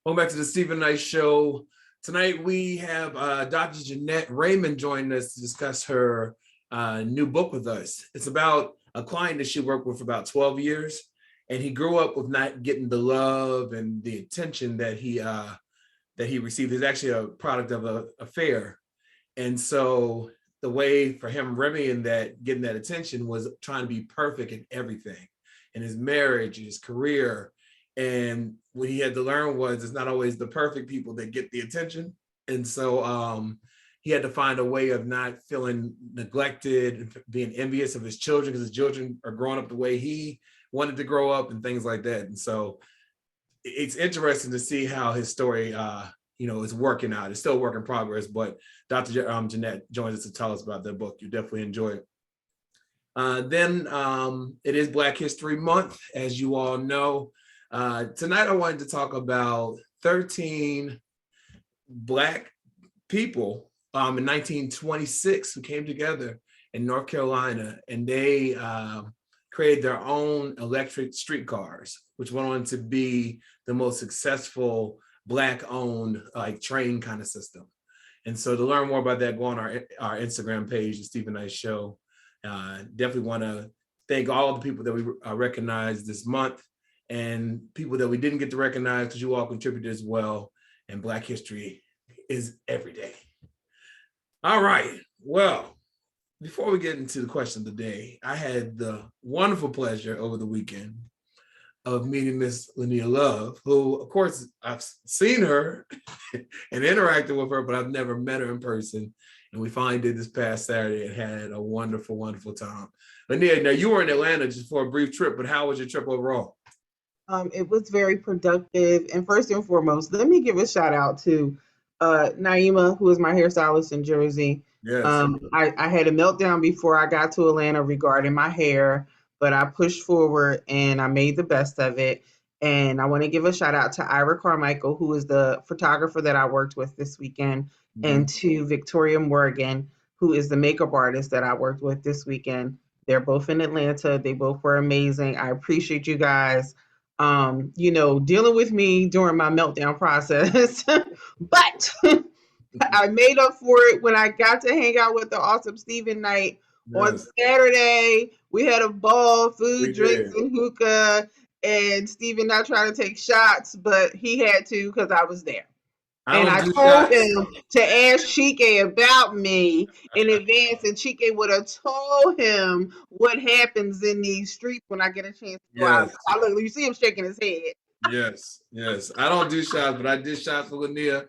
Welcome back to the Stephen Knight Show. Tonight we have Dr. Jeanette Raymond joining us to discuss her new book with us. It's about a client that she worked with for about 12 years, and he grew up with not getting the love and the attention that he received. It's actually a product of an affair, and so the way for him remedying that, getting that attention, was trying to be perfect in everything, in his marriage, his career. And what he had to learn was it's not always the perfect people that get the attention. And so he had to find a way of not feeling neglected and being envious of his children, because his children are growing up the way he wanted to grow up and things like that. And so it's interesting to see how his story, is working out. It's still a work in progress, but Dr. Jeanette joins us to tell us about their book. You definitely enjoy it. Then it is Black History Month, as you all know. Tonight I wanted to talk about 13 Black people in 1926 who came together in North Carolina, and they created their own electric streetcars, which went on to be the most successful Black-owned train kind of system. And so to learn more about that, go on our Instagram page, the Stephen Knight Show. Definitely want to thank all the people that we recognized this month, and people that we didn't get to recognize, because you all contributed as well. And Black history is every day. All right. Well, before we get into the question of the day, I had the wonderful pleasure over the weekend of meeting Miss Lynia Love, who, of course, I've seen her and interacted with her, but I've never met her in person. And we finally did this past Saturday and had a wonderful, wonderful time. Lynia, now you were in Atlanta just for a brief trip, but how was your trip overall? It was very productive. And first and foremost, let me give a shout out to Naima, who is my hairstylist in Jersey. Yes. I had a meltdown before I got to Atlanta regarding my hair, but I pushed forward and I made the best of it. And I want to give a shout out to Ira Carmichael, who is the photographer that I worked with this weekend, and to Victoria Morgan, who is the makeup artist that I worked with this weekend. They're both in Atlanta. They both were amazing. I appreciate you guys. Dealing with me during my meltdown process, but I made up for it when I got to hang out with the awesome Stephen Knight on Saturday. We had a ball, food, drinks, and hookah, and Stephen not trying to take shots, but he had to because I was there. I told him to ask Chike about me in advance, and Chike would have told him what happens in these streets when I get a chance to go out. Look, you see him shaking his head. Yes. I don't do shots, but I did shots for Lynia.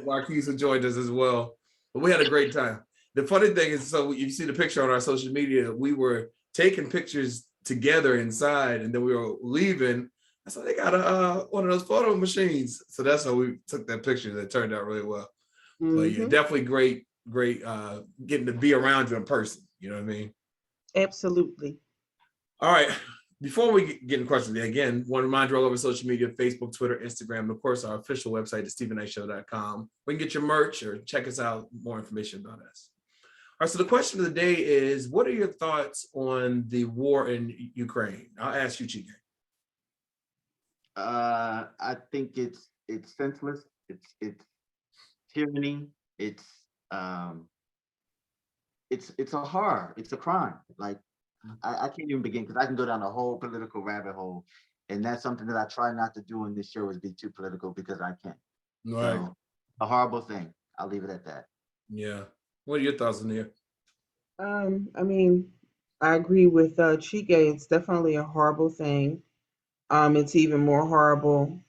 Marquise who joined us as well. But we had a great time. The funny thing is, so you see the picture on our social media, we were taking pictures together inside, and then we were leaving. So they got one of those photo machines. So that's how we took that picture. That turned out really well. But yeah, definitely great getting to be around you in person. You know what I mean? Absolutely. All right. Before we get in questions, again, want to remind you all over social media, Facebook, Twitter, Instagram, and of course, our official website is StephenKnightShow.com. We can get your merch or check us out, more information about us. All right, so the question of the day is, what are your thoughts on the war in Ukraine? I'll ask you, Chike. I think it's senseless. It's tyranny. It's a horror. It's a crime. Like I can't even begin, because I can go down a whole political rabbit hole, and that's something that I try not to do in this show, is be too political, because I can't. Right. So, a horrible thing. I'll leave it at that. Yeah. What are your thoughts in here? I agree with Chike. It's definitely a horrible thing. It's even more horrible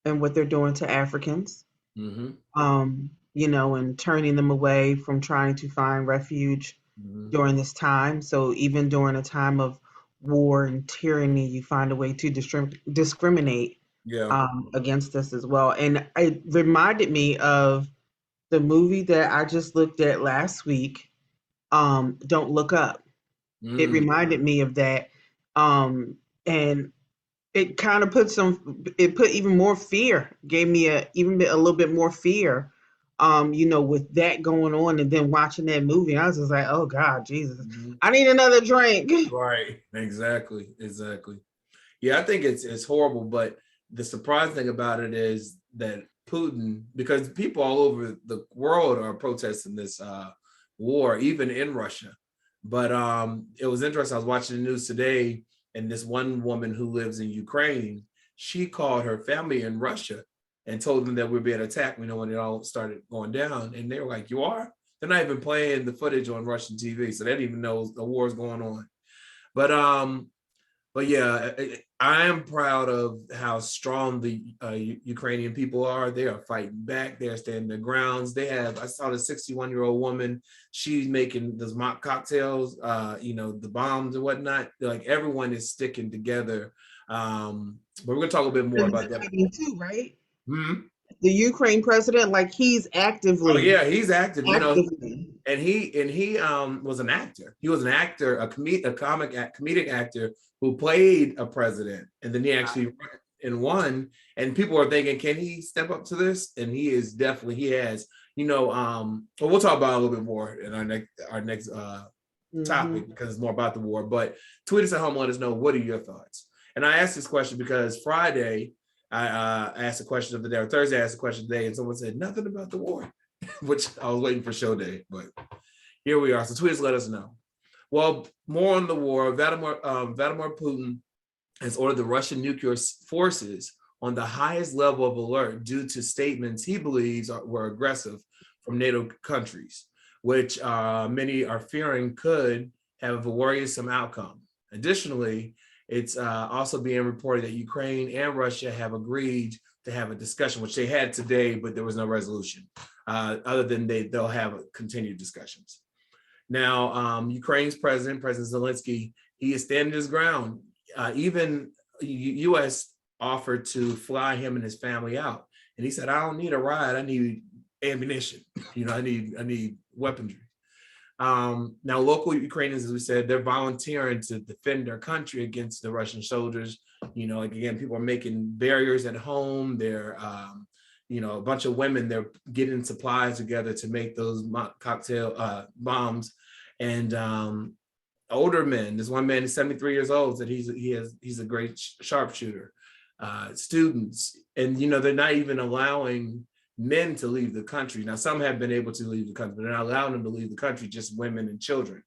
in what they're doing to Africans, and turning them away from trying to find refuge during this time. So even during a time of war and tyranny, you find a way to discriminate against us as well. And it reminded me of the movie that I just looked at last week, Don't Look Up. It reminded me of that. And it kind of put even more fear, gave me even a little bit more fear, with that going on, and then watching that movie, I was just like, oh God, Jesus, I need another drink. Right, exactly. Yeah, I think it's horrible, but the surprising thing about it is that Putin, because people all over the world are protesting this war, even in Russia. But it was interesting. I was watching the news today, and this one woman who lives in Ukraine, she called her family in Russia and told them that we're being attacked, when it all started going down. And they were like, "You are?" They're not even playing the footage on Russian TV, so they didn't even know the war is going on. But yeah, I am proud of how strong the Ukrainian people are. They are fighting back. They are standing their grounds. I saw the 61-year-old woman. She's making those mock cocktails, the bombs and whatnot. Like, everyone is sticking together. But we're gonna talk a bit more about that too, right? Hmm? The Ukraine president, like, he's actively. Oh yeah, he's active. Actively. And he was an actor. He was an actor, a comedic actor who played a president, and then he actually won. And people are thinking, can he step up to this? And he is definitely. He has. Well, we'll talk about it a little bit more in our next topic, because it's more about the war. But tweet us at home, let us know, what are your thoughts. And I asked this question because Friday I asked a question of the day, or Thursday I asked a question today, and someone said nothing about the war, which I was waiting for show day, but here we are. So tweet us, let us know. Well, more on the war. Vladimir Putin has ordered the Russian nuclear forces on the highest level of alert due to statements he believes were aggressive from NATO countries, which many are fearing could have a worrisome outcome. Additionally, it's also being reported that Ukraine and Russia have agreed to have a discussion, which they had today, but there was no resolution, other than they'll have continued discussions. Now, Ukraine's President Zelensky, he is standing his ground. Even U.S. offered to fly him and his family out, and he said, "I don't need a ride. I need ammunition. I need weaponry." Now, local Ukrainians, as we said, they're volunteering to defend their country against the Russian soldiers. Like, again, people are making barriers at home. They're, a bunch of women, they're getting supplies together to make those cocktail bombs. And older men, this one man is 73 years old, that he's a great sharpshooter. Students, and they're not even allowing men to leave the country. Now, some have been able to leave the country, but they're not allowing them to leave the country, just women and children.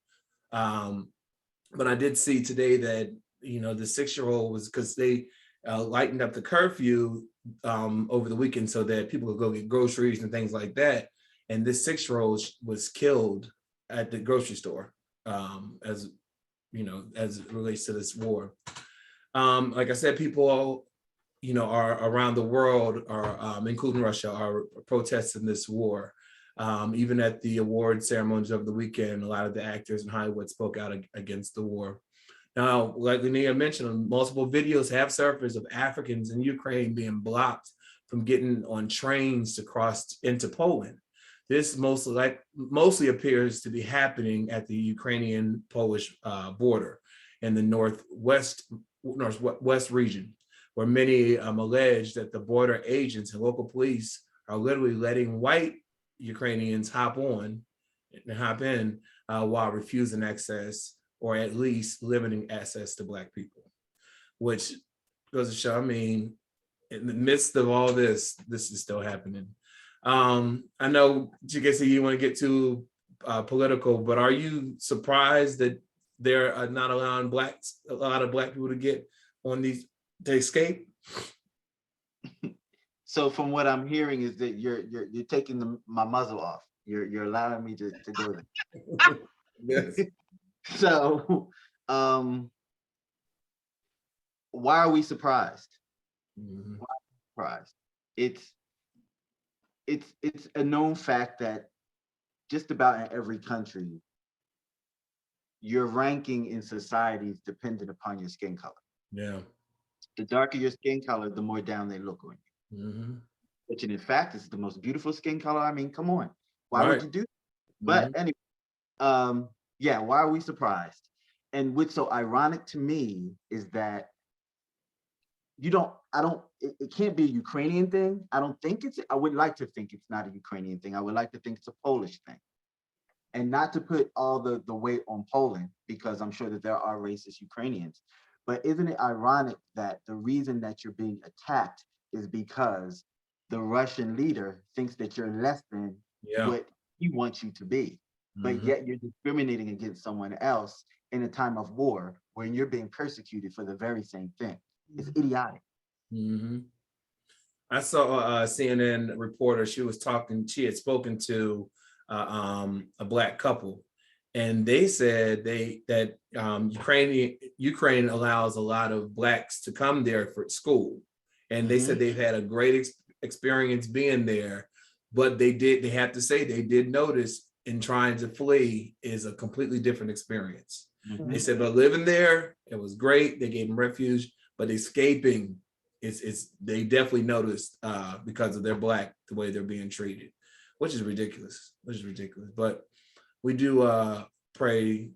But I did see today that, the 6-year-old was, because they lightened up the curfew over the weekend so that people could go get groceries and things like that. And this 6-year-old was killed at the grocery store, as it relates to this war. Like I said, people are around the world, are including Russia, are protesting this war. Even at the award ceremonies of the weekend, a lot of the actors in Hollywood spoke out against the war. Now, like Lynia mentioned, multiple videos have surfaced of Africans in Ukraine being blocked from getting on trains to cross into Poland. This mostly appears to be happening at the Ukrainian-Polish border in the northwest region, where many allege that the border agents and local police are literally letting white Ukrainians hop in while refusing access, or at least limiting access to Black people, which goes to show, in the midst of all this is still happening. I know, Chike, you want to get too political, but are you surprised that they're not allowing a lot of Black people to get on to escape? So from what I'm hearing is that you're taking my muzzle off. You're allowing me to go there. Yes. So, why are we surprised? Mm-hmm. Why are we surprised? It's a known fact that just about in every country, your ranking in society is dependent upon your skin color. Yeah. The darker your skin color, the more down they look on you. Mm-hmm. Which in fact is the most beautiful skin color. Come on, why would you do that? But anyway, yeah, why are we surprised? And what's so ironic to me is that it can't be a Ukrainian thing. I would like to think it's not a Ukrainian thing. I would like to think it's a Polish thing. And not to put all the weight on Poland, because I'm sure that there are racist Ukrainians, But isn't it ironic that the reason that you're being attacked is because the Russian leader thinks that you're less than what he wants you to be, but yet you're discriminating against someone else in a time of war when you're being persecuted for the very same thing. It's idiotic. I saw a CNN reporter. She had spoken to a Black couple, and they said that Ukraine allows a lot of Blacks to come there for school, and they said they've had a great experience being there, but they have to say they did notice in trying to flee is a completely different experience. They said, but living there, it was great. They gave them refuge, but escaping, they definitely noticed because of their Black, the way they're being treated, which is ridiculous. But we do pray,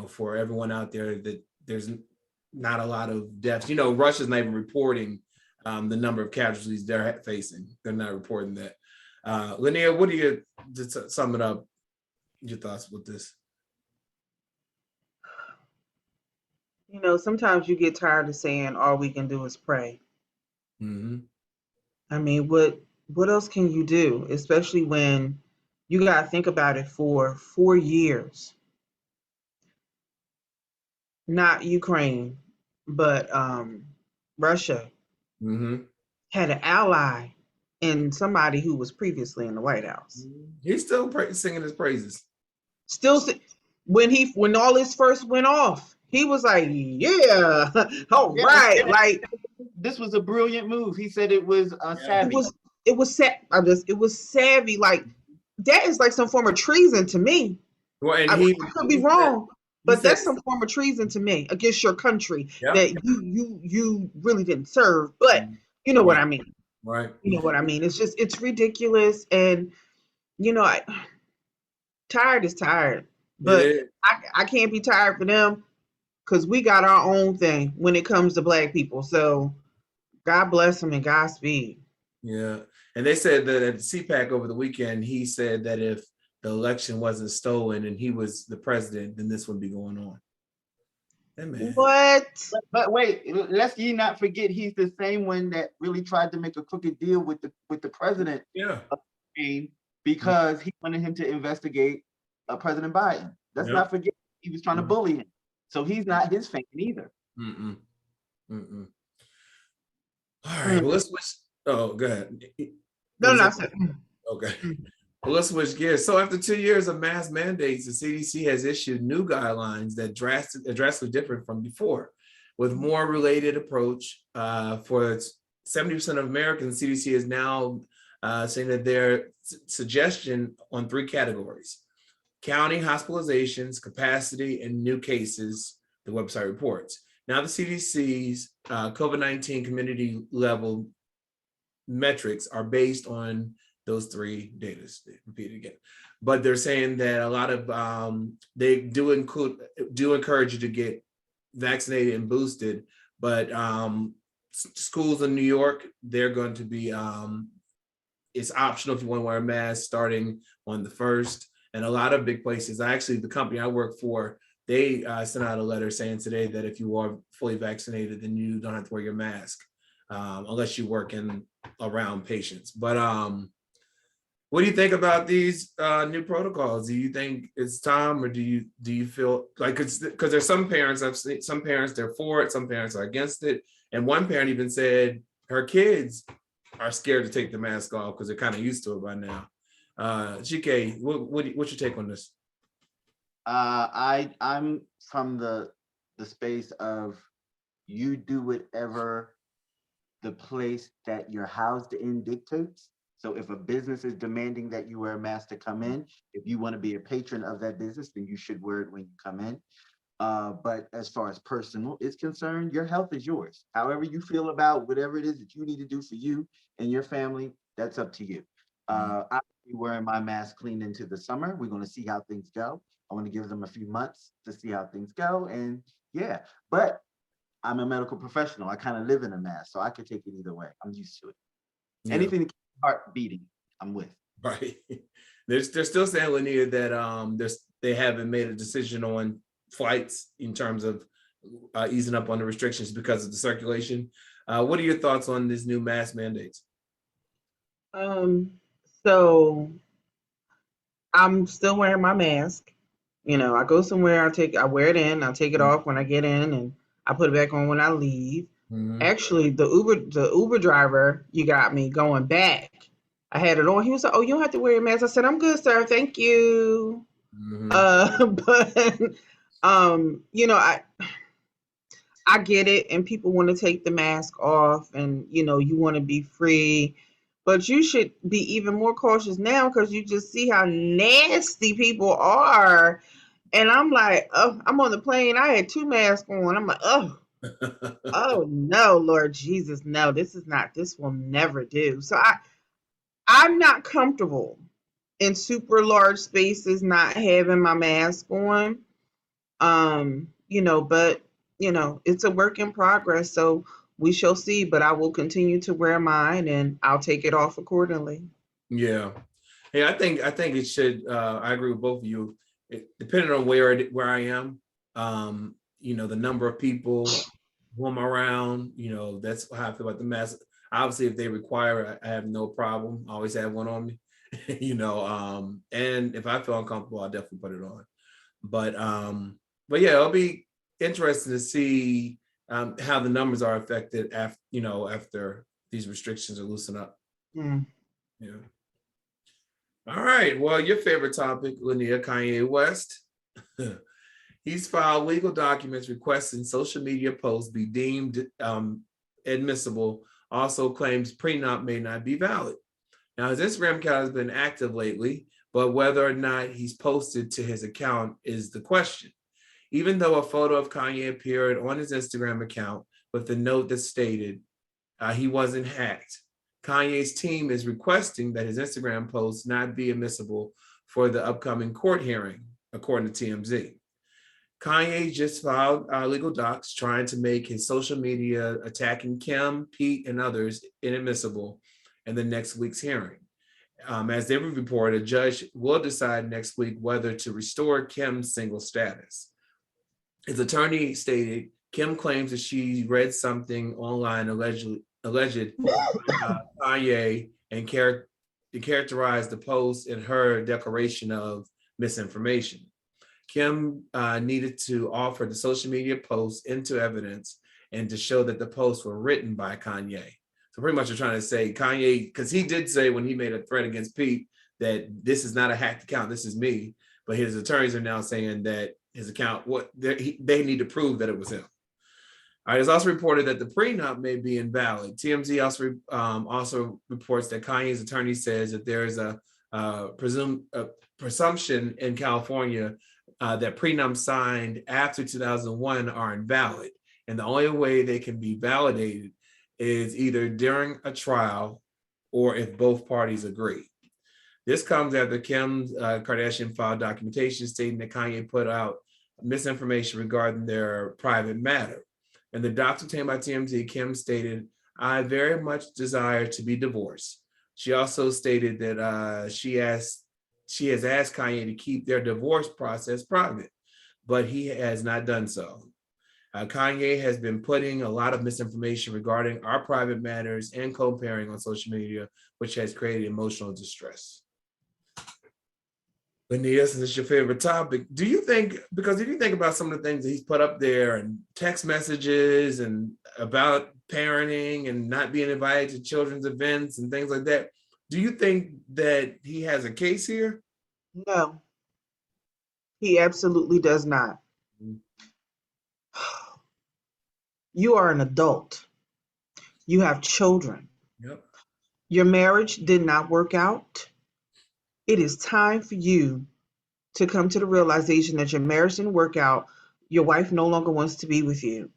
for everyone out there that there's not a lot of deaths. Russia's not even reporting the number of casualties they're facing. They're not reporting that. Lynia, what do you, to sum it up, your thoughts with this? Sometimes you get tired of saying all we can do is pray. I mean, what else can you do? Especially when you got to think about it, for 4 years. Not Ukraine, but Russia had an ally in somebody who was previously in the White House. He's still singing his praises. When all this first went off, he was like, yeah, all right. Like, this was a brilliant move. He said it was savvy. It was savvy. Like, that is like some form of treason to me. Well, and I could be wrong, but that's some form of treason to me against your country that you really didn't serve. But you know what I mean. Right. You know what I mean. It's ridiculous, and tired is tired. But I can't be tired for them, because we got our own thing when it comes to Black people. So God bless them and Godspeed. Yeah. And they said that at the CPAC over the weekend, he said that if the election wasn't stolen and he was the president, then this would be going on. Hey, man. What? But wait, lest ye not forget, he's the same one that really tried to make a crooked deal with the president. Because he wanted him to investigate President Biden. Let's not forget, he was trying to bully him. So he's not his fan either. All right, well, let's switch. Oh, go ahead. No. Okay. Well, let's switch gears. So after 2 years of mask mandates, the CDC has issued new guidelines that are drastically different from before, with more related approach. For 70% of Americans, CDC is now saying that their suggestion on 3 categories: counting hospitalizations, capacity, and new cases, the website reports. Now the CDC's COVID-19 community level metrics are based on those 3 data. Repeat it again, but they're saying that a lot of they do encourage you to get vaccinated and boosted, but schools in New York, they're going to be it's optional if you want to wear a mask starting on the 1st, and a lot of big places. Actually, the company I work for, they sent out a letter saying today that if you are fully vaccinated, then you don't have to wear your mask unless you work around patients. But what do you think about these new protocols? Do you think it's time, or do you feel like it's because there's some parents, I've seen some parents, they're for it, some parents are against it, and one parent even said her kids are scared to take the mask off because they're kind of used to it by now. Chike, what's your take on this? I'm from the space of you do whatever the place that you're housed in dictates. So if a business is demanding that you wear a mask to come in, if you want to be a patron of that business, then you should wear it when you come in. But as far as personal is concerned, your health is yours. However you feel about whatever it is that you need to do for you and your family, that's up to you. I'll be wearing my mask clean into the summer. We're going to see how things go. I want to give them a few months to see how things go. And yeah, but I'm a medical professional. I kind of live in a mask, so I can take it either way. I'm used to it. Yeah. Anything to keep the heart beating, I'm with. Right. They're still saying, Lynia, that they haven't made a decision on flights in terms of easing up on the restrictions because of the circulation. What are your thoughts on this new mask mandates? So I'm still wearing my mask. You know, I go somewhere, I wear it in, I take it off when I get in, and I put it back on when I leave. Actually, the Uber driver, you got me going back. I had it on. He was like, "Oh, you don't have to wear a mask." I said, "I'm good, sir. Thank you." But you know, I get it, and people want to take the mask off, and you know, you want to be free, but you should be even more cautious now because you just see how nasty people are. And I'm like, oh, I'm on the plane. I had 2 masks on. I'm like, oh, oh no, Lord Jesus, no, this will never do. So I'm not comfortable in super large spaces not having my mask on. You know, but you know, it's a work in progress, so we shall see. But I will continue to wear mine, and I'll take it off accordingly. Yeah, hey, I think it should. I agree with both of you. Depending on where I am, you know, the number of people who I'm around, you know, that's how I feel about the mask. Obviously, if they require it, I have no problem. I always have one on me, you know. And if I feel uncomfortable, I'll definitely put it on. But yeah, it'll be interesting to see how the numbers are affected after these restrictions are loosened up. Mm. Yeah. All right. Well, your favorite topic, Lynia, Kanye West. He's filed legal documents requesting social media posts be deemed admissible. Also claims prenup may not be valid. Now, his Instagram account has been active lately, but whether or not he's posted to his account is the question. Even though a photo of Kanye appeared on his Instagram account with the note that stated he wasn't hacked, Kanye's team is requesting that his Instagram post not be admissible for the upcoming court hearing, according to TMZ. Kanye just filed legal docs trying to make his social media attacking Kim, Pete, and others inadmissible in the next week's hearing. As they report, a judge will decide next week whether to restore Kim's single status. His attorney stated Kim claims that she read something online alleged Kanye and characterized the post in her declaration of misinformation. Kim needed to offer the social media posts into evidence and to show that the posts were written by Kanye. So pretty much they're trying to say Kanye, because he did say when he made a threat against Pete that this is not a hacked account, this is me. But his attorneys are now saying that his account, they need to prove that it was him. All right, it's also reported that the prenup may be invalid. TMZ also reports that Kanye's attorney says that there is a presumption in California that prenups signed after 2001 are invalid. And the only way they can be validated is either during a trial or if both parties agree. This comes after Kim Kardashian filed documentation stating that Kanye put out misinformation regarding their private matter. In the docs obtained by TMZ, Kim stated, "I very much desire to be divorced." She also stated that she has asked Kanye to keep their divorce process private, but he has not done so. Kanye has been putting a lot of misinformation regarding our private matters and co-parenting on social media, which has created emotional distress. Lynia, since it's your favorite topic, do you think, because if you think about some of the things that he's put up there and text messages and about parenting and not being invited to children's events and things like that, do you think that he has a case here? No, he absolutely does not. You are an adult. You have children. Yep. Your marriage did not work out. It is time for you to come to the realization that your marriage didn't work out. Your wife no longer wants to be with you.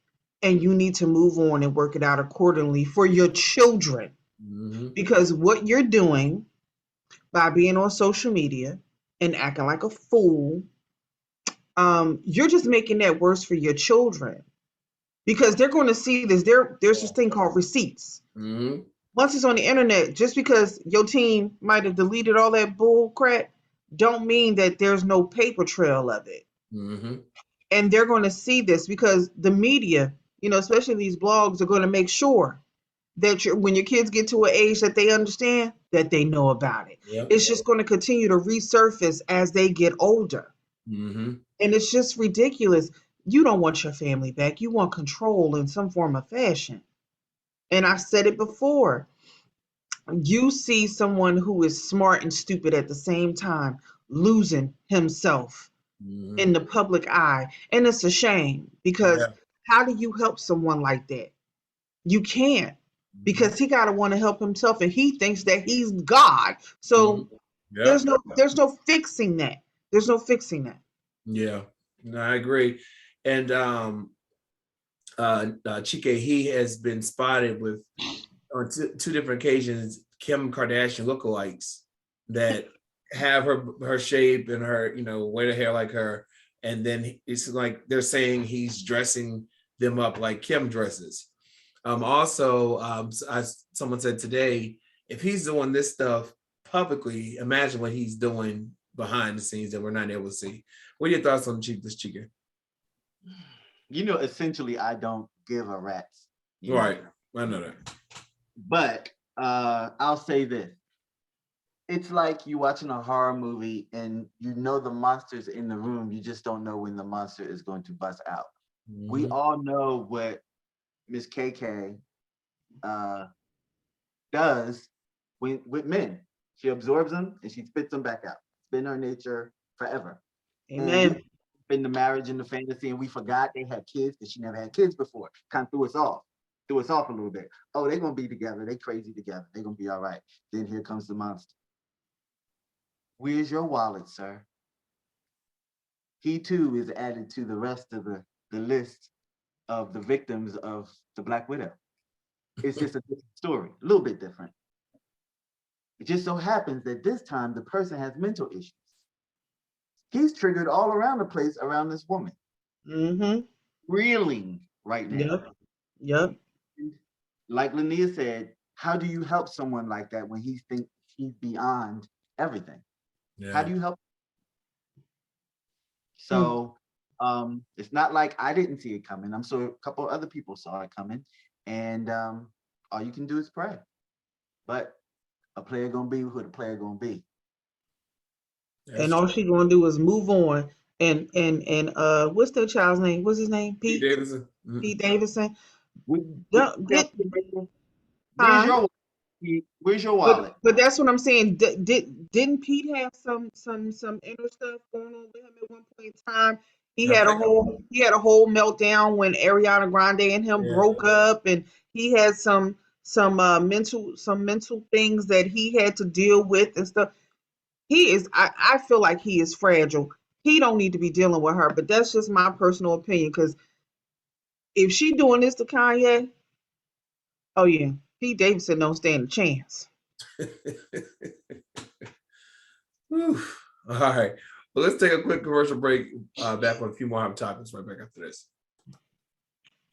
And you need to move on and work it out accordingly for your children. Mm-hmm. Because what you're doing by being on social media and acting like a fool, you're just making that worse for your children. Because they're going to see this. There's this thing called receipts. Mm-hmm. Once it's on the internet, just because your team might have deleted all that bull crap, don't mean that there's no paper trail of it. Mm-hmm. And they're going to see this because the media, especially these blogs, are going to make sure that when your kids get to an age that they understand, that they know about it. Yep. It's just going to continue to resurface as they get older. Mm-hmm. And it's just ridiculous. You don't want your family back. You want control in some form of fashion. And I said it before. You see someone who is smart and stupid at the same time losing himself in the public eye. And it's a shame because how do you help someone like that? You can't, because he got to want to help himself and he thinks that he's God. So there's no fixing that. There's no fixing that. Yeah, no, I agree. And Chike, he has been spotted with on two different occasions Kim Kardashian lookalikes that have her shape and her, wear the hair like her. And then it's like they're saying he's dressing them up like Kim dresses. Someone said today, if he's doing this stuff publicly, imagine what he's doing behind the scenes that we're not able to see. What are your thoughts on this, Chike? Essentially, I don't give a rat's. Right, I know that. But I'll say this. It's like you watching a horror movie and the monster's in the room, you just don't know when the monster is going to bust out. Mm-hmm. We all know what Miss KK does with men. She absorbs them and she spits them back out. It's been her nature forever. Amen. In the marriage and the fantasy, and we forgot they had kids because she never had kids before. Kind of threw us off a little bit. Oh, they're gonna be together. They crazy together. They're gonna be all right. Then here comes the monster. Where's your wallet, sir? He too is added to the rest of the list of the victims of the Black Widow. It's just a different story, a little bit different. It just so happens that this time the person has mental issues. He's triggered all around the place around this woman. Mm-hmm. Reeling right now. Yep. Like Lynia said, how do you help someone like that when he thinks he's beyond everything? Yeah. How do you help? So it's not like I didn't see it coming. I'm sure a couple of other people saw it coming. And all you can do is pray. But a player gonna be who the player gonna be. And all she's gonna do is move on. And what's that child's name? What's his name? Pete Davidson. Pete Davidson. Where's your wallet? But that's what I'm saying. Didn't Pete have some inner stuff going on with him at one point in time? He had a whole meltdown when Ariana Grande and him broke up, and he had some mental things that he had to deal with and stuff. I feel like he is fragile. He don't need to be dealing with her, but that's just my personal opinion. Because if she doing this to Kanye, oh yeah, Pete Davidson don't stand a chance. All right. Well, let's take a quick commercial break. Back with a few more hot topics right back after this.